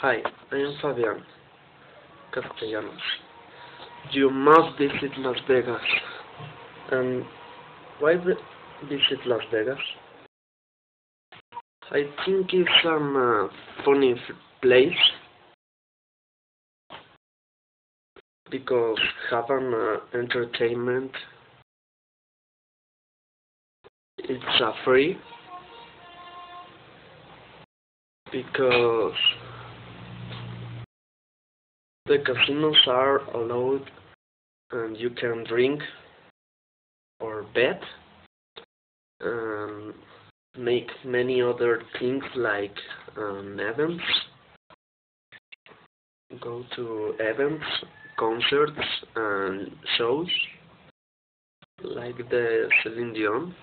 Hi, I am Fabian Castellanos. You must visit Las Vegas. And why visit Las Vegas? I think it's funny place because have an entertainment. It's free because the casinos are allowed and you can drink or bet and make many other things like events, go to events, concerts and shows like the Celine Dion.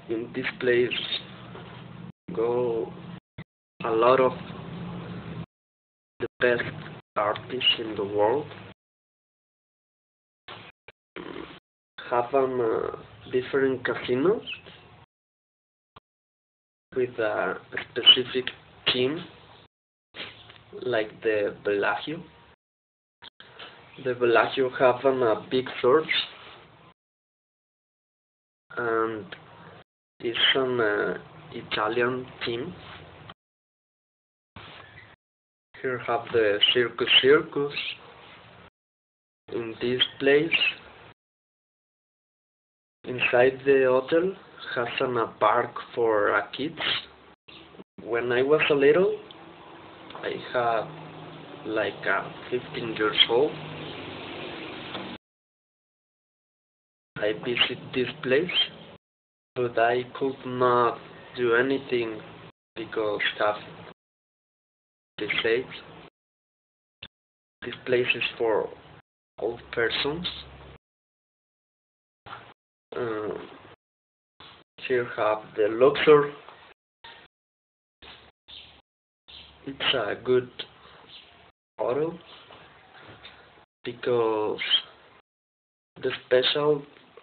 In this place go a lot of the best artists in the world. Have different casinos with a specific theme, like the Bellagio. The Bellagio have a big church and it's an Italian theme. Here have the Circus. In this place, inside the hotel, has a park for kids. When I was a little, I had like 15 years old. I visit this place, but I could not do anything because have this age. This place is for old persons. Here have the Luxor. It's a good hotel because the special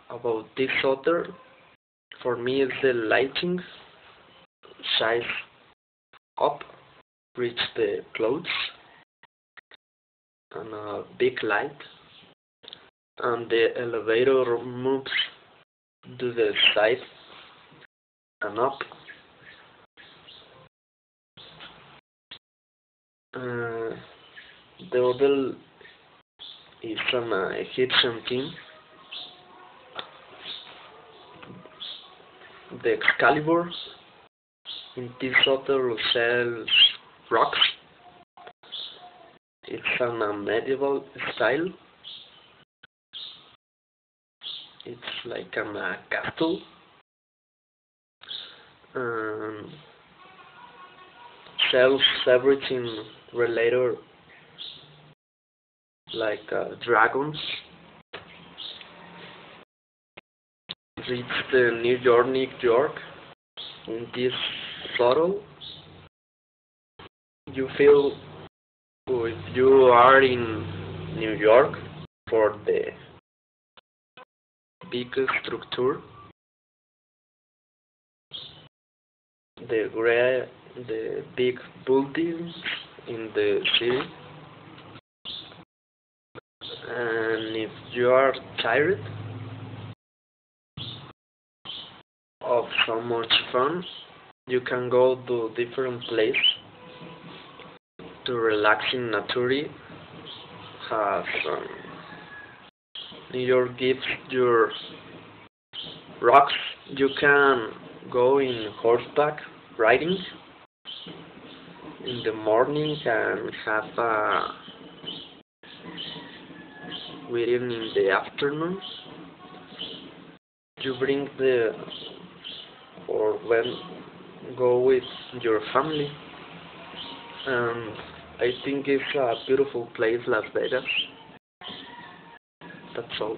about this hotel for me is the lighting, size up, reach the clothes, and a big light, and the elevator moves to the side and up. The hotel is an Egyptian theme. The Excalibur in this hotel sells rocks. It's a medieval style. It's like a castle. Sells everything related like dragons. It's the New York. In this hotel, you feel if you are in New York for the big structure, the big buildings in the city, and if you are tired of so much fun, you can go to different place to relax in nature. Has New York gives your rocks. You can go in horseback riding in the morning and have a wedding in the afternoon. You bring the or when go with your family, and I think it's a beautiful place, Las Vegas. That's all.